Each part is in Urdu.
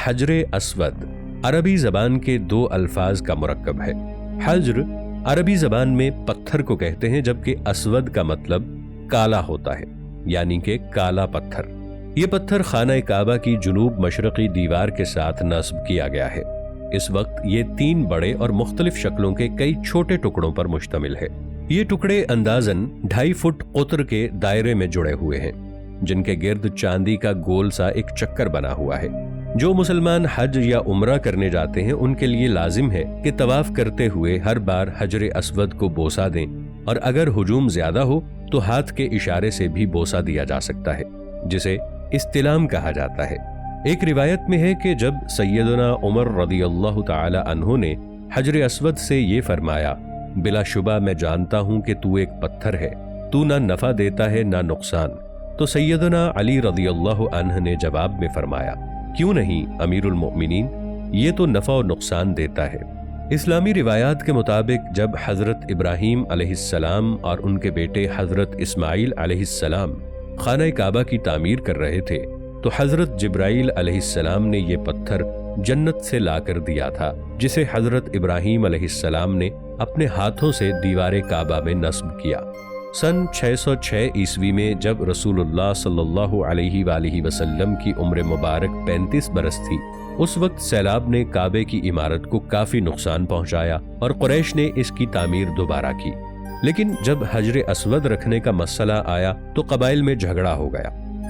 حجر اسود عربی زبان کے دو الفاظ کا مرکب ہے۔ حجر عربی زبان میں پتھر کو کہتے ہیں، جبکہ اسود کا مطلب کالا ہوتا ہے، یعنی کہ کالا پتھر۔ یہ پتھر خانہ کعبہ کی جنوب مشرقی دیوار کے ساتھ نصب کیا گیا ہے۔ اس وقت یہ 3 بڑے اور مختلف شکلوں کے کئی چھوٹے ٹکڑوں پر مشتمل ہے۔ یہ ٹکڑے اندازاً 2.5 فٹ قطر کے دائرے میں جڑے ہوئے ہیں، جن کے گرد چاندی کا گول سا ایک چکر بنا ہوا ہے۔ جو مسلمان حج یا عمرہ کرنے جاتے ہیں ان کے لیے لازم ہے کہ طواف کرتے ہوئے ہر بار حجر اسود کو بوسہ دیں، اور اگر ہجوم زیادہ ہو تو ہاتھ کے اشارے سے بھی بوسہ دیا جا سکتا ہے، جسے استلام کہا جاتا ہے۔ ایک روایت میں ہے کہ جب سیدنا عمر رضی اللہ تعالی عنہ نے حجر اسود سے یہ فرمایا، بلا شبہ میں جانتا ہوں کہ تو ایک پتھر ہے، تو نہ نفع دیتا ہے نہ نقصان، تو سیدنا علی رضی اللہ عنہ نے جواب میں فرمایا، کیوں نہیں امیر المؤمنین، یہ تو نفع و نقصان دیتا ہے۔ اسلامی روایات کے مطابق جب حضرت ابراہیم علیہ السلام اور ان کے بیٹے حضرت اسماعیل علیہ السلام خانہ کعبہ کی تعمیر کر رہے تھے تو حضرت جبرائیل علیہ السلام نے یہ پتھر جنت سے لا کر دیا تھا، جسے حضرت ابراہیم علیہ السلام نے اپنے ہاتھوں سے دیوار کعبہ میں نصب کیا۔ سن 606 عیسوی میں جب رسول اللہ صلی اللہ علیہ وآلہ وسلم کی عمر مبارک 35 برس تھی، اس وقت سیلاب نے کعبے کی عمارت کو کافی نقصان پہنچایا اور قریش نے اس کی تعمیر دوبارہ کی۔ لیکن جب حجر اسود رکھنے کا مسئلہ آیا تو قبائل میں جھگڑا ہو گیا۔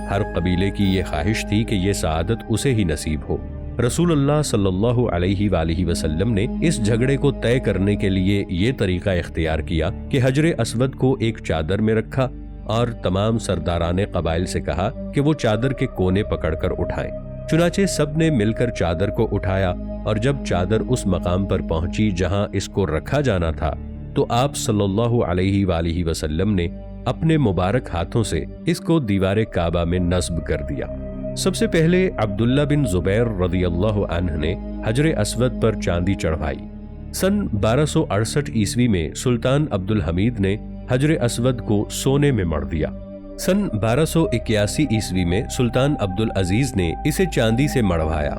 ہر قبیلے کی یہ خواہش تھی کہ یہ سعادت اسے ہی نصیب ہو۔ رسول اللہ صلی اللہ علیہ وآلہ وسلم نے اس جھگڑے کو طے کرنے کے لیے یہ طریقہ اختیار کیا کہ حجر اسود کو ایک چادر میں رکھا اور تمام سرداران قبائل سے کہا کہ وہ چادر کے کونے پکڑ کر اٹھائیں۔ چنانچہ سب نے مل کر چادر کو اٹھایا، اور جب چادر اس مقام پر پہنچی جہاں اس کو رکھا جانا تھا تو آپ صلی اللہ علیہ وآلہ وسلم نے اپنے مبارک ہاتھوں سے اس کو دیوار کعبہ میں نصب کر دیا۔ سب سے پہلے عبداللہ بن زبیر رضی اللہ عنہ نے حجر اسود پر چاندی چڑھائی۔ سن 1268 عیسوی میں سلطان عبد الحمید نے حجر اسود کو سونے میں مڑ دیا۔ سن 1281 عیسوی میں سلطان عبد العزیز نے اسے چاندی سے مڑوایا۔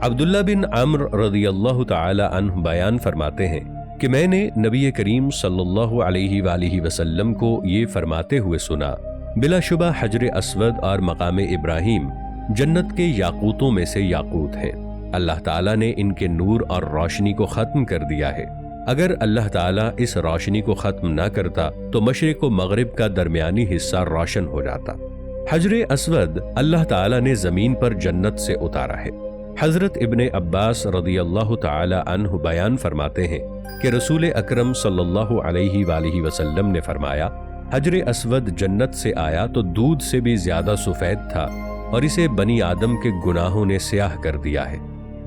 عبداللہ بن عمرو رضی اللہ تعالی عنہ بیان فرماتے ہیں کہ میں نے نبی کریم صلی اللہ علیہ وآلہ وسلم کو یہ فرماتے ہوئے سنا، بلا شبہ حجر اسود اور مقام ابراہیم جنت کے یاقوتوں میں سے یاقوت ہیں۔ اللہ تعالیٰ نے ان کے نور اور روشنی کو ختم کر دیا ہے۔ اگر اللہ تعالیٰ اس روشنی کو ختم نہ کرتا تو مشرق و مغرب کا درمیانی حصہ روشن ہو جاتا۔ حجر اسود اللہ تعالیٰ نے زمین پر جنت سے اتارا ہے۔ حضرت ابن عباس رضی اللہ تعالی عنہ بیان فرماتے ہیں کہ رسول اکرم صلی اللہ علیہ وآلہ وسلم نے فرمایا، حجر اسود جنت سے آیا تو دودھ سے بھی زیادہ سفید تھا، اور اسے بنی آدم کے گناہوں نے سیاہ کر دیا ہے۔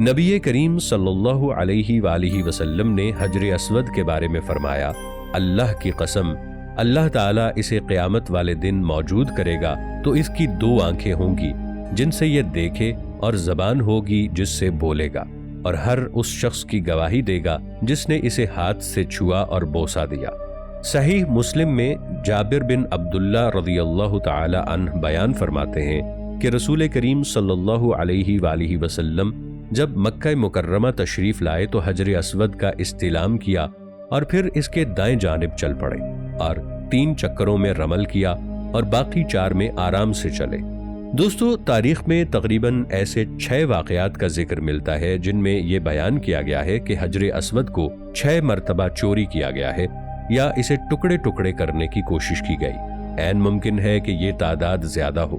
نبی کریم صلی اللہ علیہ وآلہ وسلم نے حجر اسود کے بارے میں فرمایا، اللہ کی قسم، اللہ تعالیٰ اسے قیامت والے دن موجود کرے گا تو اس کی 2 آنکھیں ہوں گی جن سے یہ دیکھے، اور زبان ہوگی جس سے بولے گا، اور ہر اس شخص کی گواہی دے گا جس نے اسے ہاتھ سے چھوا اور بوسہ دیا۔ صحیح مسلم میں جابر بن عبداللہ رضی اللہ تعالی عنہ بیان فرماتے ہیں کہ رسول کریم صلی اللہ علیہ وآلہ وسلم جب مکہ مکرمہ تشریف لائے تو حجر اسود کا استلام کیا اور پھر اس کے دائیں جانب چل پڑے اور 3 چکروں میں رمل کیا اور باقی 4 میں آرام سے چلے۔ دوستو، تاریخ میں تقریباً ایسے 6 واقعات کا ذکر ملتا ہے جن میں یہ بیان کیا گیا ہے کہ حجر اسود کو 6 مرتبہ چوری کیا گیا ہے یا اسے ٹکڑے ٹکڑے کرنے کی کوشش کی گئی۔ عین ممکن ہے کہ یہ تعداد زیادہ ہو۔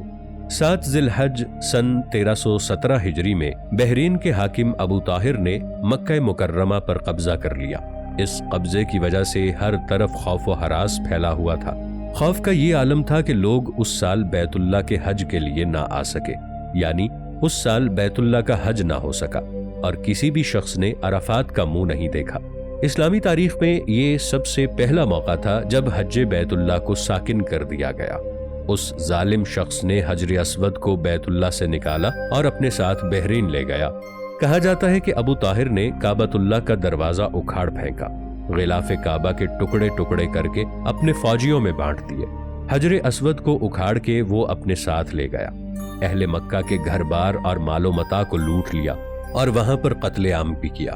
7 ذی الحج سن 1317 ہجری میں بحرین کے حاکم ابو طاہر نے مکہ مکرمہ پر قبضہ کر لیا۔ اس قبضے کی وجہ سے ہر طرف خوف و ہراس پھیلا ہوا تھا۔ خوف کا یہ عالم تھا کہ لوگ اس سال بیت اللہ کے حج کے لیے نہ آ سکے، یعنی اس سال بیت اللہ کا حج نہ ہو سکا، اور کسی بھی شخص نے عرفات کا منہ نہیں دیکھا۔ اسلامی تاریخ میں یہ سب سے پہلا موقع تھا جب حج بیت اللہ کو ساکن کر دیا گیا۔ اس ظالم شخص نے حجر اسود کو بیت اللہ سے نکالا اور اپنے ساتھ بحرین لے گیا۔ کہا جاتا ہے کہ ابو طاہر نے کعبۃ اللہ کا دروازہ اکھاڑ پھینکا، غلاف کعبہ کے ٹکڑے ٹکڑے کر کے اپنے فوجیوں میں بانٹ دیے۔ حجر اسود کو اکھاڑ کے وہ اپنے ساتھ لے گیا، اہل مکہ کے گھر بار اور مال و متاع کو لوٹ لیا، اور وہاں پر قتل عام بھی کیا۔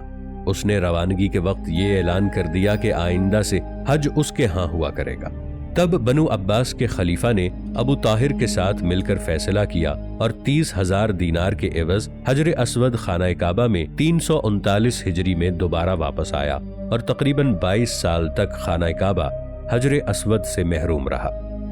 اس نے روانگی کے وقت یہ اعلان کر دیا کہ آئندہ سے حج اس کے ہاں ہوا کرے گا۔ تب بنو عباس کے خلیفہ نے ابو طاہر کے ساتھ مل کر فیصلہ کیا اور 30,000 دینار کے عوض حجر اسود خانہ کعبہ میں 339 ہجری میں دوبارہ واپس آیا اور تقریباً 22 سال تک خانہ کعبہ حجر اسود سے محروم رہا۔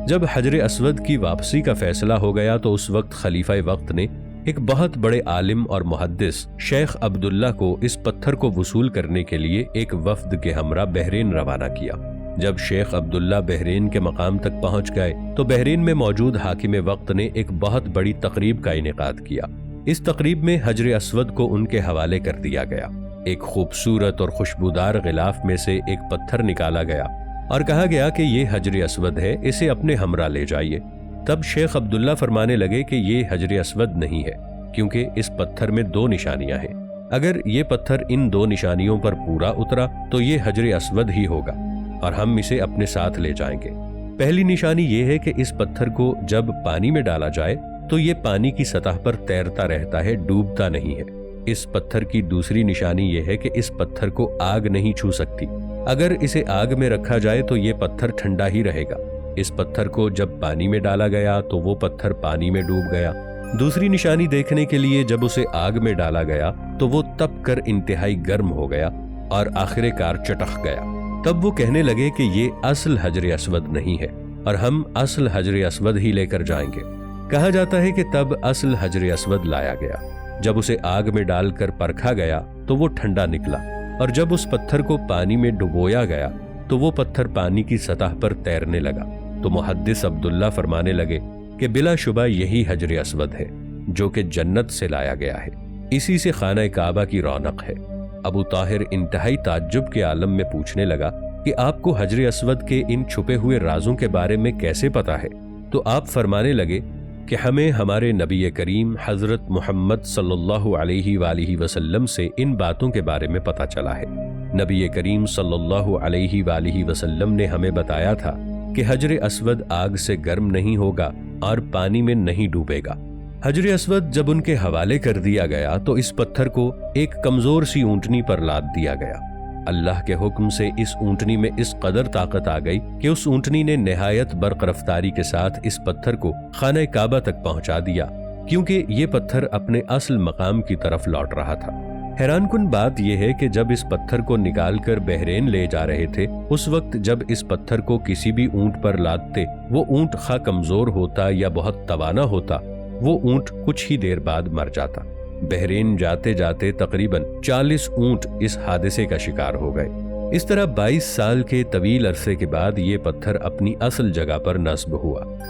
جب حجر اسود کی واپسی کا فیصلہ ہو گیا تو اس وقت خلیفہ وقت نے ایک بہت بڑے عالم اور محدث شیخ عبداللہ کو اس پتھر کو وصول کرنے کے لیے ایک وفد کے ہمراہ بحرین روانہ کیا۔ جب شیخ عبداللہ بحرین کے مقام تک پہنچ گئے تو بحرین میں موجود حاکم وقت نے ایک بہت بڑی تقریب کا انعقاد کیا۔ اس تقریب میں حجر اسود کو ان کے حوالے کر دیا گیا۔ ایک خوبصورت اور خوشبودار غلاف میں سے ایک پتھر نکالا گیا اور کہا گیا کہ یہ حجر اسود ہے، اسے اپنے ہمراہ لے جائیے۔ تب شیخ عبداللہ فرمانے لگے کہ یہ حجر اسود نہیں ہے، کیونکہ اس پتھر میں 2 نشانیاں ہیں۔ اگر یہ پتھر ان 2 نشانیوں پر پورا اترا تو یہ حجر اسود ہی ہوگا اور ہم اسے اپنے ساتھ لے جائیں گے۔ پہلی نشانی یہ ہے کہ اس پتھر کو جب پانی میں ڈالا جائے تو یہ پانی کی سطح پر تیرتا رہتا ہے، ڈوبتا نہیں ہے۔ اس پتھر کی دوسری نشانی یہ ہے کہ اس پتھر کو آگ نہیں چھو سکتی۔ اگر اسے آگ میں رکھا جائے تو یہ پتھر ٹھنڈا ہی رہے گا۔ اس پتھر کو جب پانی میں ڈالا گیا تو وہ پتھر پانی میں ڈوب گیا۔ دوسری نشانی دیکھنے کے لیے جب اسے آگ میں ڈالا گیا تو وہ تپ کر انتہائی گرم ہو گیا اور آخر کار چٹخ گیا۔ تب وہ کہنے لگے کہ یہ اصل حجر اسود نہیں ہے اور ہم اصل حجر اسود ہی لے کر جائیں گے۔ کہا جاتا ہے کہ تب اصل حجر اسود لایا گیا۔ جب اسے آگ میں ڈال کر پرکھا گیا تو وہ ٹھنڈا نکلا، اور جب اس پتھر کو پانی میں ڈبویا گیا تو وہ پتھر پانی کی سطح پر تیرنے لگا۔ تو محدث عبداللہ فرمانے لگے کہ بلا شبہ یہی حجر اسود ہے جو کہ جنت سے لایا گیا ہے، اسی سے خانہ کعبہ کی رونق ہے۔ ابو طاہر انتہائی تعجب کے عالم میں پوچھنے لگا کہ آپ کو حجر اسود کے ان چھپے ہوئے رازوں کے بارے میں کیسے پتا ہے؟ تو آپ فرمانے لگے کہ ہمیں ہمارے نبی کریم حضرت محمد صلی اللہ علیہ وآلہ وسلم سے ان باتوں کے بارے میں پتا چلا ہے۔ نبی کریم صلی اللہ علیہ وآلہ وسلم نے ہمیں بتایا تھا کہ حجر اسود آگ سے گرم نہیں ہوگا اور پانی میں نہیں ڈوبے گا۔ حجر اسود جب ان کے حوالے کر دیا گیا تو اس پتھر کو ایک کمزور سی اونٹنی پر لاد دیا گیا۔ اللہ کے حکم سے اس اونٹنی میں اس قدر طاقت آ گئی کہ اس اونٹنی نے نہایت برق رفتاری کے ساتھ اس پتھر کو خانہ کعبہ تک پہنچا دیا، کیونکہ یہ پتھر اپنے اصل مقام کی طرف لوٹ رہا تھا۔ حیران کن بات یہ ہے کہ جب اس پتھر کو نکال کر بحرین لے جا رہے تھے، اس وقت جب اس پتھر کو کسی بھی اونٹ پر لادتے، وہ اونٹ خواہ کمزور ہوتا یا بہت توانا ہوتا، وہ اونٹ کچھ ہی دیر بعد مر جاتا۔ بحرین جاتے جاتے تقریباً 40 اونٹ اس حادثے کا شکار ہو گئے۔ اس طرح 22 سال کے طویل عرصے کے بعد یہ پتھر اپنی اصل جگہ پر نصب ہوا۔